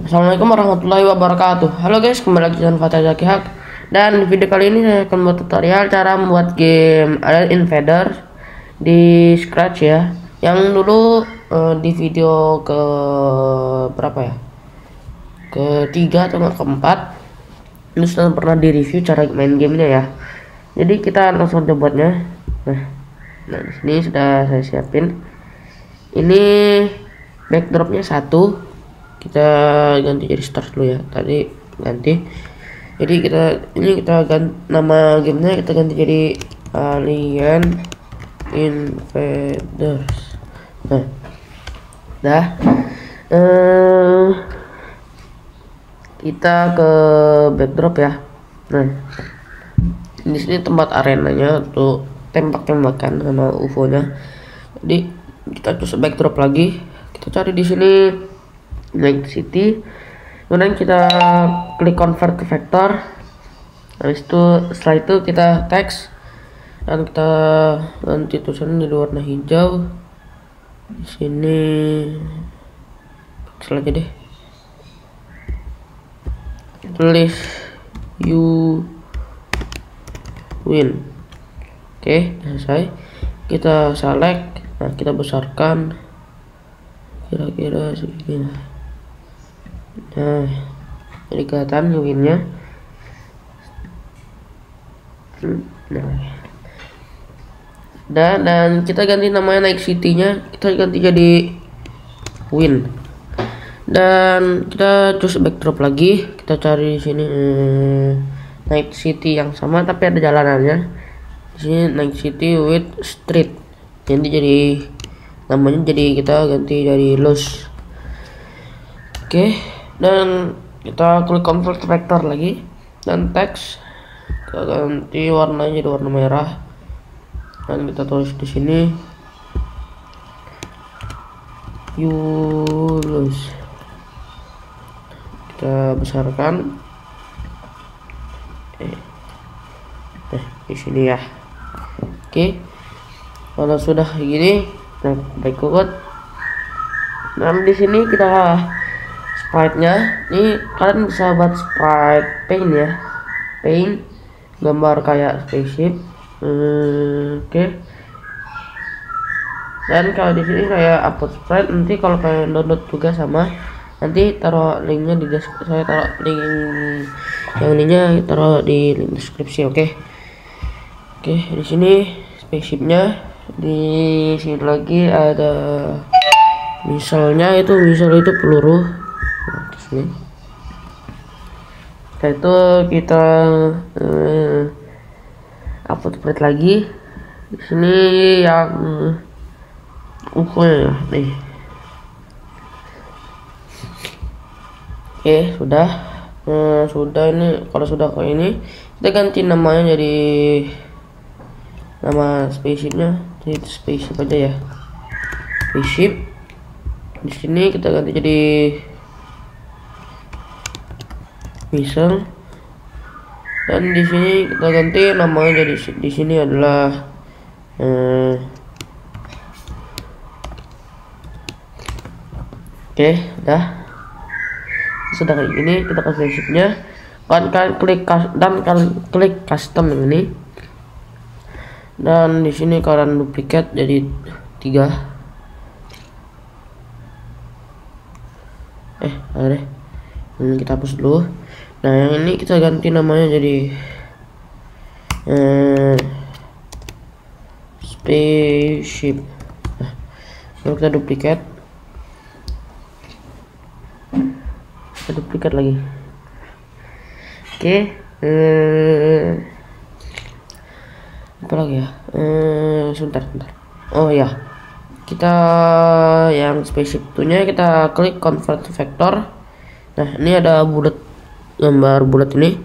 Assalamualaikum warahmatullahi wabarakatuh. Halo guys, kembali lagi dengan Fatah Zaki Haq. Dan di video kali ini saya akan membuat tutorial cara membuat game Alien Invaders di Scratch ya. Yang dulu di video ke berapa ya? Ketiga atau keempat ini sudah pernah di review cara main gamenya ya. Jadi kita langsung coba buatnya. Nah di sini sudah saya siapin. Ini backdropnya satu. Kita ganti jadi start dulu ya, tadi ganti, jadi kita ganti nama gamenya, kita ganti jadi Alien Invaders. Kita ke backdrop ya. Di sini tempat arenanya untuk tembak-tembakan sama UFO-nya. Jadi kita cus backdrop lagi, kita cari di sini Night City, kemudian kita klik convert ke vektor. Habis itu setelah itu kita teks dan kita ganti tulisannya jadi warna hijau. Di sini pixel aja deh, tulis you win. Oke, selesai. Kita select, nah kita besarkan kira-kira segini. Nah, jadi kelihatan winnya. Dan kita ganti namanya Night City-nya, kita ganti jadi win. Dan kita choose backdrop lagi, kita cari di sini Night City yang sama tapi ada jalanannya. Di sini Night City with street. Jadi namanya kita ganti dari Lost. Oke. Dan kita klik convert vektor lagi dan teks, kita ganti warnanya jadi warna merah dan kita tulis di sini Yulus. Kita besarkan di sini ya. Oke, kalau sudah gini, nah berikut. Nah di sini kita sprite-nya, ini kalian bisa buat sprite paint ya, paint gambar kayak spaceship. Oke. Dan kalau di sini saya upload sprite, nanti kalau kalian download juga sama, nanti taruh linknya di deskripsi. Saya taruh link yang ininya taruh di link deskripsi. Oke, di sini spaceshipnya, di sini lagi ada misal itu peluru. Setelah itu kita upload sprite lagi. Di sini yang UFO ya nih. Oke, sudah ini. Kalau sudah kayak ini, kita ganti namanya jadi nama spaceshipnya, jadi spaceship aja ya, spaceship. Di sini kita ganti jadi misal, dan di sini kita ganti namanya jadi di sini adalah oke, sudah kayak gini. Kita kasih spaceshipnya, kalian klik custom yang ini, dan di sini kalian duplikat jadi 3. Ada deh, ini kita hapus dulu. Nah yang ini kita ganti namanya jadi spaceship. Lalu kita duplikat lagi. Oke, apa lagi ya? Sebentar. Oh ya, kita yang spaceship itunya kita klik convert to vector. Nah ini ada gambar bulat ini,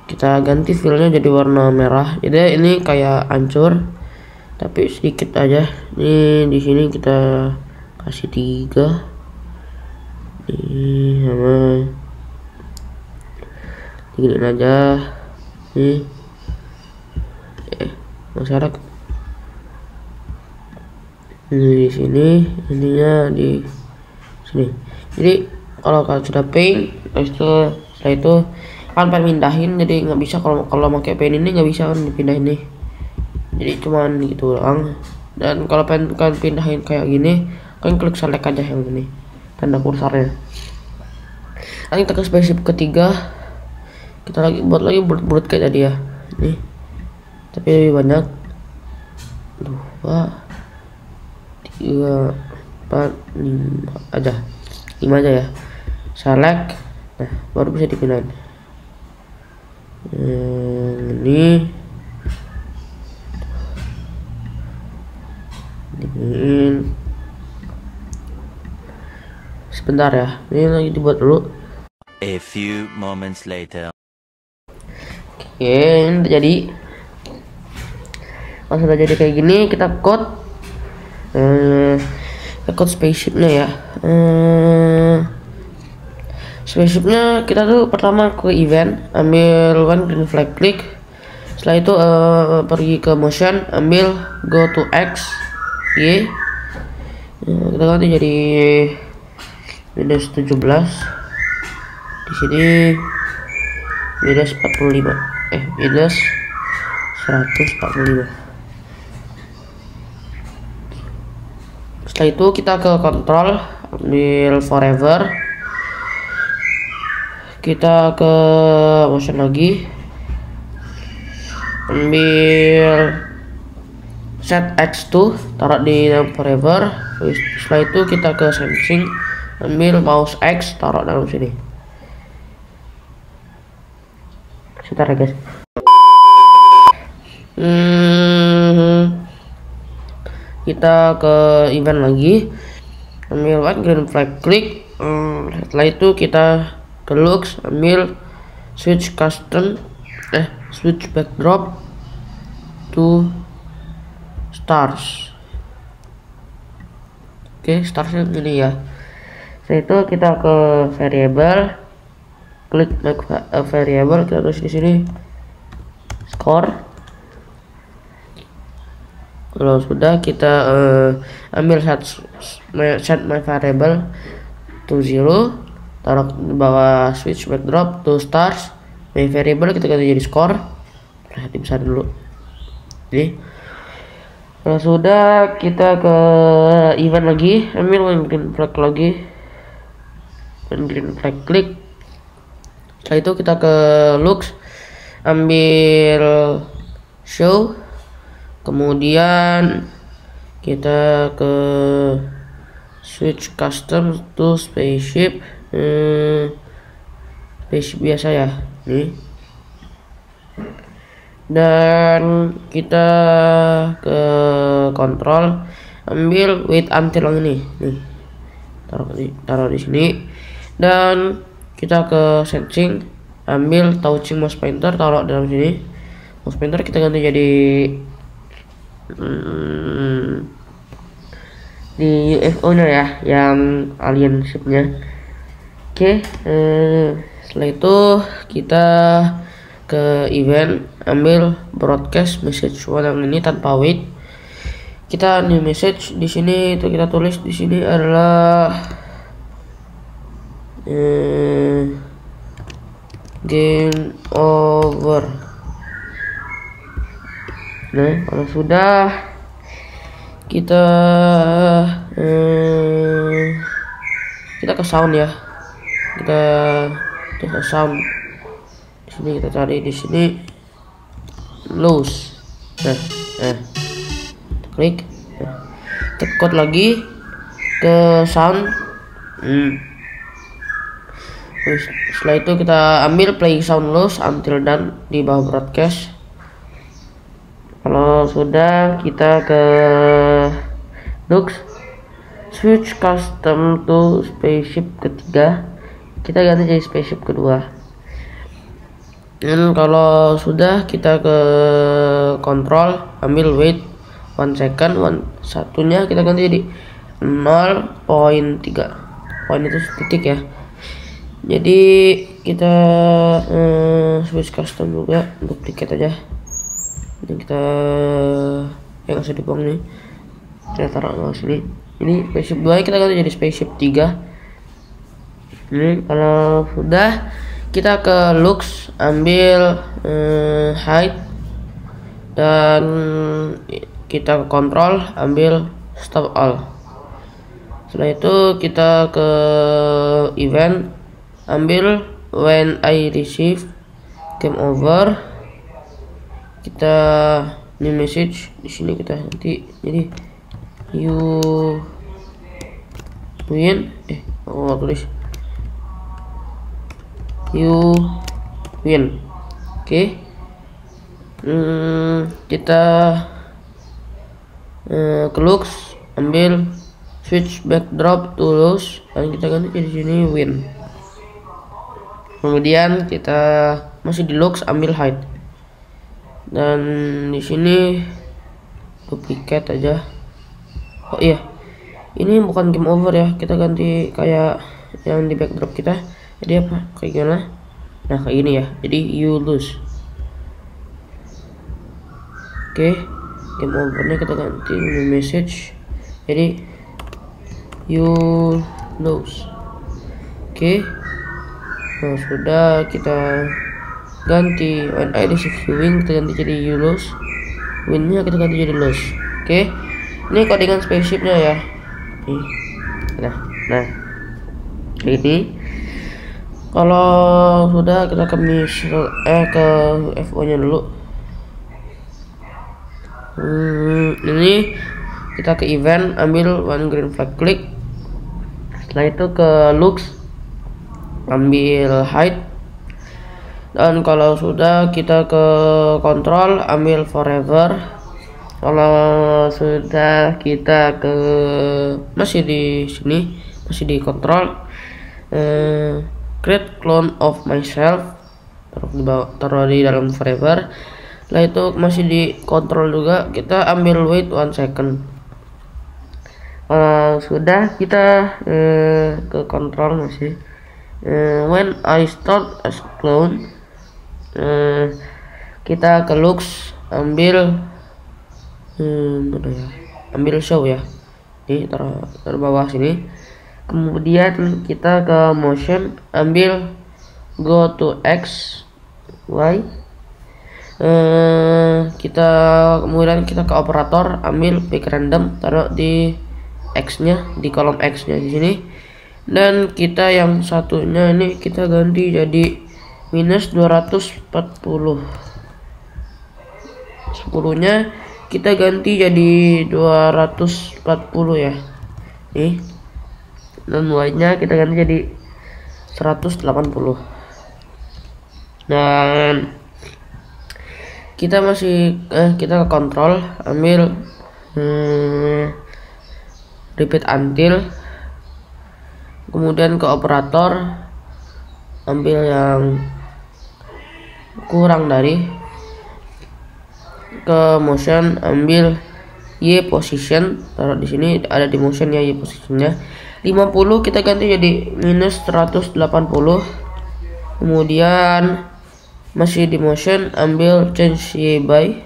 kita ganti fillnya jadi warna merah. Jadi ini kayak hancur tapi sedikit aja. Ini di sini kita kasih 3. Ini sama gini aja nih. Masyarakat ini di sini, ininya di sini. Jadi kalau kalian sudah paint, setelah itu kan pengen pindahin, jadi nggak bisa kalau pakai paint ini nggak bisa kan dipindahin nih, jadi cuman gitu doang. Dan kalau pengen kalian pindahin kayak gini, kalian klik select aja yang ini tanda kursornya. Nanti kita ke spaceship ketiga, kita buat lagi bulat kayak tadi ya, nih tapi lebih banyak, 2 3 4 5 aja, 5 aja ya, select. Nah baru bisa dipindahin. Ini sebentar ya, ini lagi dibuat dulu. A few moments later. Oke, ini udah jadi. Pas sudah jadi kayak gini, kita code spaceshipnya ya. Spaceshipnya kita tuh pertama ke event, ambil one green flag, klik. Setelah itu pergi ke motion, ambil go to X, Y. Kita ganti jadi minus 17. Di sini minus 45, minus 145. Setelah itu kita ke control, ambil forever, kita ke motion lagi, ambil set X2, taruh di dalam forever. Setelah itu kita ke sensing, ambil mouse X, taruh dalam sini. Sebentar ya guys. Kita ke event lagi, ambil one green flag, klik. Setelah itu kita ke looks, ambil switch custom, switch backdrop to stars. Oke, starsnya ini ya. Setelah itu kita ke variable, klik make variable, kita tulis di sini score. Kalau sudah kita ambil set my variable to 0, taruh di bawah switch backdrop to stars, my variable kita ganti jadi score. Perhati besar dulu. Jadi kalau sudah kita ke event lagi, ambil one green flag lagi, one green flag, klik. Setelah itu kita ke looks, ambil show. Kemudian kita ke switch custom to spaceship, spaceship biasa ya, nih. Dan kita ke control, ambil wait until yang ini, nih, taruh di sini. Dan kita ke sensing, ambil touching mouse pointer, taruh dalam sini. Mouse pointer kita ganti jadi di UFO nya ya, yang alien shipnya. Oke, setelah itu kita ke event, ambil broadcast message one yang ini tanpa wait. Kita new message di sini, itu kita tulis di sini adalah game over. Nah, kalau sudah kita ke sound ya, kita ke sound. Di sini kita cari di sini loose. Nah, klik. Kita code lagi ke sound. Setelah itu kita ambil play sound loose until done di bawah broadcast. Kalau sudah kita ke looks, switch custom to spaceship ketiga, kita ganti jadi spaceship kedua. Dan kalau sudah kita ke control, ambil wait 1 second, satunya kita ganti jadi 0.3. Poin itu titik ya. Jadi kita switch custom juga, duplicate aja. Ini kita yang sudah dibuang nih, kita taruh ke sini. Ini spaceship 2 kita ganti jadi spaceship 3. Ini kalau sudah, kita ke looks, ambil height, dan kita ke control, ambil stop all. Setelah itu kita ke event, ambil when I receive game over. Kita new message di sini, kita nanti jadi you win. Aku tulis you win. Oke. Kita ke looks, ambil switch backdrop to lose, dan kita ganti di sini win. Kemudian kita masih di looks, ambil height, dan di sini duplicate aja. Oh iya, ini bukan game over ya, kita ganti kayak yang di backdrop kita. Jadi apa, kayak gimana? Nah, kayak ini ya, jadi you lose. Oke, game overnya kita ganti new message, jadi you lose. Oke. Nah, sudah, kita ganti when I receive you win, kita ganti jadi you lose. Winnya kita ganti jadi lose. Oke. Ini codingan spaceshipnya ya. Nah, ini kalau sudah, kita ke ke FO nya dulu. Ini kita ke event, ambil one green flag, klik. Setelah itu ke looks, ambil height, dan kalau sudah, kita ke control, ambil forever. Kalau sudah, kita ke masih di sini, masih di control, create clone of myself, taruh di dalam forever. Setelah itu masih di control juga, kita ambil wait 1 second. Kalau sudah, kita ke control masih when I start as clone, kita ke looks, ambil ambil show ya, ini taruh bawah sini. Kemudian kita ke motion, ambil go to X, Y. Kemudian kita ke operator, ambil pick random, taruh di X nya, di kolom X nya di sini. Dan kita yang satunya ini kita ganti jadi minus 240. 10 nya kita ganti jadi 240 ya. Nih. Dan Y nya kita ganti jadi 180. Dan kita masih kita ke control, ambil repeat until. Kemudian ke operator, ambil yang kurang dari. Ke motion, ambil Y position, taruh di sini, ada di motion ya Y positionnya. 50 kita ganti jadi minus 180. Kemudian masih di motion, ambil change Y by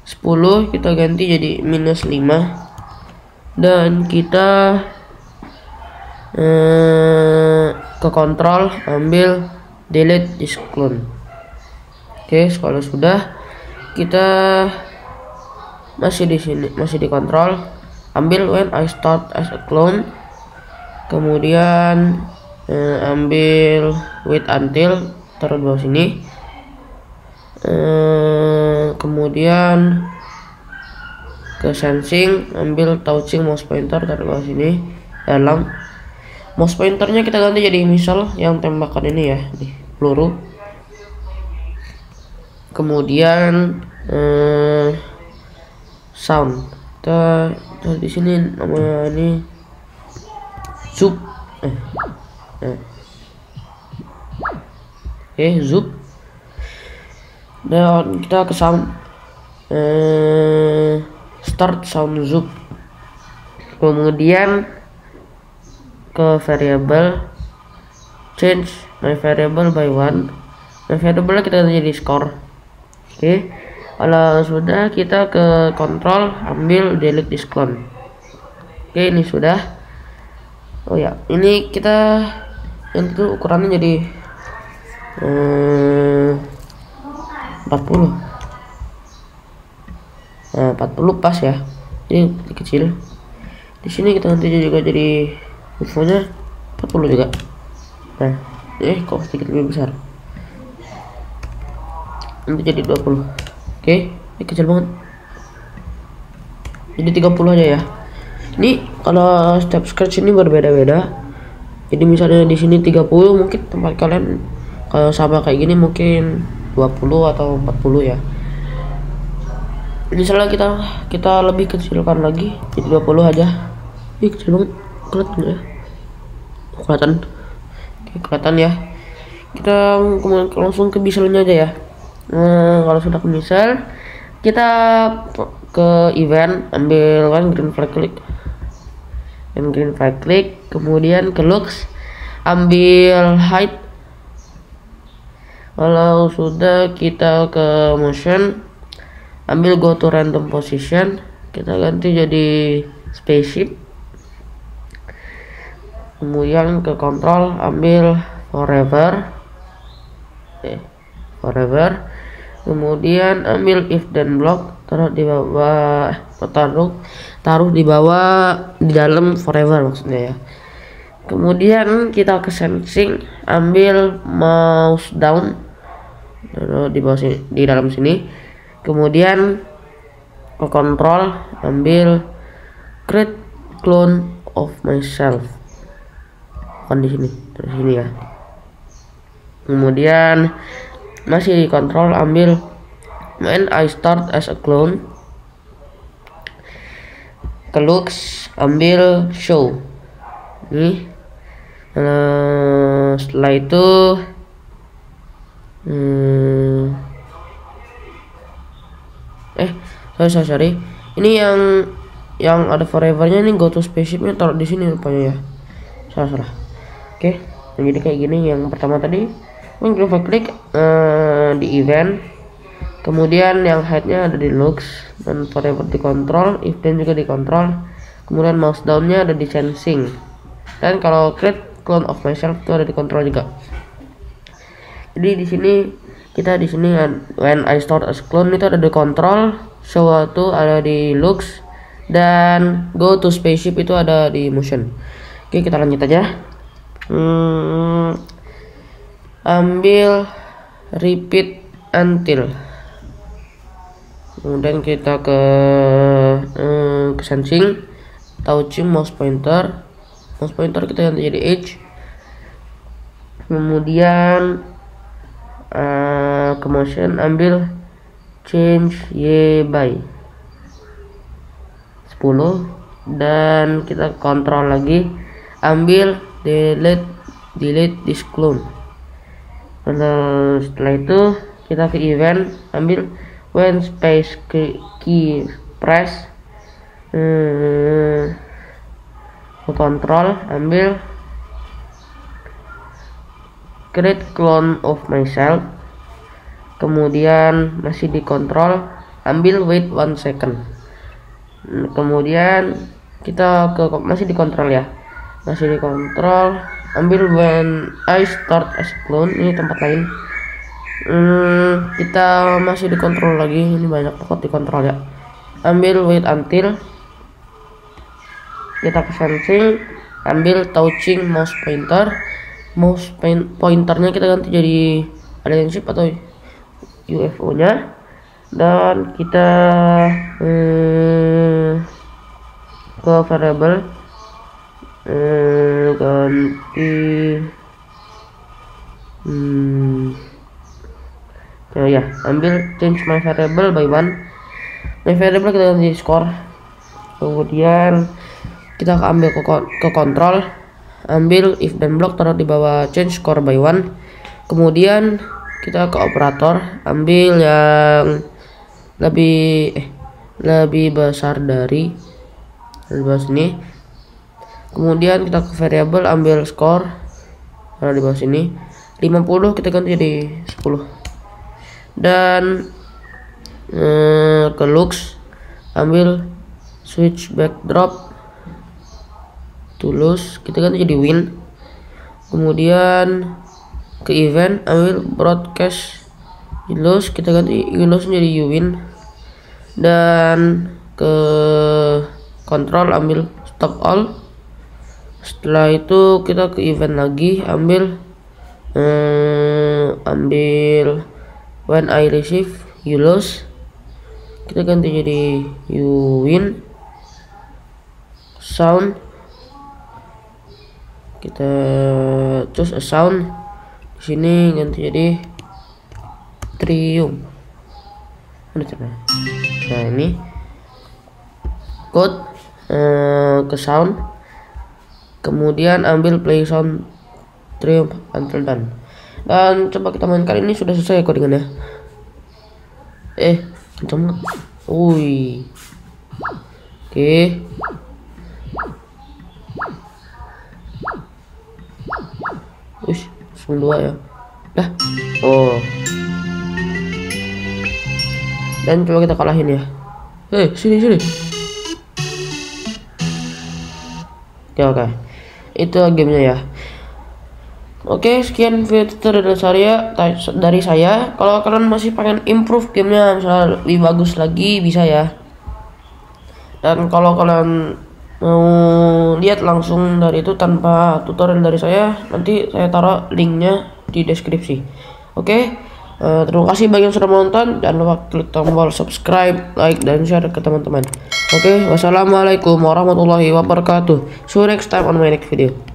10, kita ganti jadi minus 5. Dan kita ke control, ambil delete this clone. Oke, kalau sudah, kita masih di sini, masih di control, ambil when I start as a clone. Kemudian ambil wait until, taruh di bawah sini. Kemudian ke sensing, ambil touching mouse pointer, taruh di bawah sini. Dalam mouse pointernya kita ganti jadi misal yang tembakan ini ya, nih, peluru. Kemudian sound, kita di sini namanya ini zoom. Zoom. Dan kita ke sound, start sound zoom. Kemudian ke variable, change my variable by 1. My variable kita ganti jadi score. Oke, kalau sudah, kita ke control, ambil delete this clone. Oke, ini sudah. Oh ya, ini kita yang itu ukurannya jadi 40. Nah, 40 pas ya, ini kecil. Di sini kita nanti juga jadi UFO-nya 40 juga. Nah, kok sedikit lebih besar. Nanti jadi 20. Oke, ini kecil banget. Jadi 30 aja ya. Ini kalau step scratch ini berbeda-beda. Jadi misalnya di sini 30, mungkin tempat kalian kalau sama kayak gini mungkin 20 atau 40 ya. Misalnya kita lebih kecilkan lagi jadi 20 aja. Ih, kecil banget, kelihatan ya. Kelihatan ya. Kita langsung ke misalnya aja ya. Nah, kalau sudah ke misal, kita ke event, ambil kan green flag klik, kemudian ke looks, ambil height. Kalau sudah, kita ke motion, ambil go to random position, kita ganti jadi spaceship. Kemudian ke control, ambil forever. Kemudian ambil if then block, taruh di bawah, taruh di bawah, di dalam forever maksudnya ya. Kemudian kita ke sensing, ambil mouse down, taruh di bawah sini, di dalam sini. Kemudian ke control, ambil create clone of myself, kan di sini, terus sini ya. Kemudian masih di control, ambil when I start as a clone, ke looks, ambil show nih. Setelah itu sorry, ini yang ada forevernya ini go to spaceshipnya taruh di sini rupanya ya, salah. Oke, jadi kayak gini. Yang pertama tadi klik di event, kemudian yang headnya ada di looks dan forever di control, if then juga di control, kemudian mouse downnya ada di sensing, dan kalau create clone of myself itu ada di control juga. Jadi di sini when I start as clone itu ada di control, show itu ada di looks, dan go to spaceship itu ada di motion. Oke, kita lanjut aja. Ambil repeat until, kemudian kita ke sensing, touching mouse pointer kita ganti jadi edge. Kemudian ke motion, ambil change y by 10, dan kita kontrol lagi, ambil delete this clone. Setelah itu kita ke event, ambil when space key press, ke control, ambil create clone of myself, kemudian masih di control, ambil wait 1 second. Kemudian kita masih di control, ambil when I start as clone, ini tempat lain. Kita masih di control lagi, ini banyak pokok di control ya. Ambil wait until, kita ke sensing, ambil touching mouse pointernya kita ganti jadi alien ship atau UFO nya, dan kita ke variable, ganti ambil change my variable by 1. My variable kita ganti score. Kemudian kita ambil ke control, ambil if then block, taruh di bawah change score by 1. Kemudian kita ke operator, ambil yang lebih besar dari bawah sini. Kemudian kita ke variable, ambil score, taruh di bawah sini 50, kita ganti jadi 10. Dan ke looks, ambil switch backdrop to loose, kita ganti jadi win. kemudian ke event ambil broadcast Yulos, kita ganti Yulos menjadi Yuwin, dan ke control ambil stop all. Setelah itu kita ke event lagi ambil when I receive Yulos, kita ganti jadi Yuwin. Sound, kita choose a sound, di sini ganti jadi Triumph. Nah ini code ke sound, kemudian ambil play sound Triumph until done, dan coba kita mainkan. Ini sudah selesai codingannya. Kenceng banget. Oke. Langsung 2 ya. Dan coba kita kalahin ya. Sini. Oke. Itu gamenya ya. Oke, sekian video tutorial dari saya. Kalau kalian masih pengen improve gamenya, misalnya lebih bagus lagi, bisa ya. Dan kalau kalian mau lihat langsung dari itu tanpa tutorial dari saya, nanti saya taruh linknya di deskripsi. Oke, terima kasih bagi yang sudah menonton. Jangan lupa klik tombol subscribe, like, dan share ke teman-teman. Oke, wassalamualaikum warahmatullahi wabarakatuh. See you next time on my next video.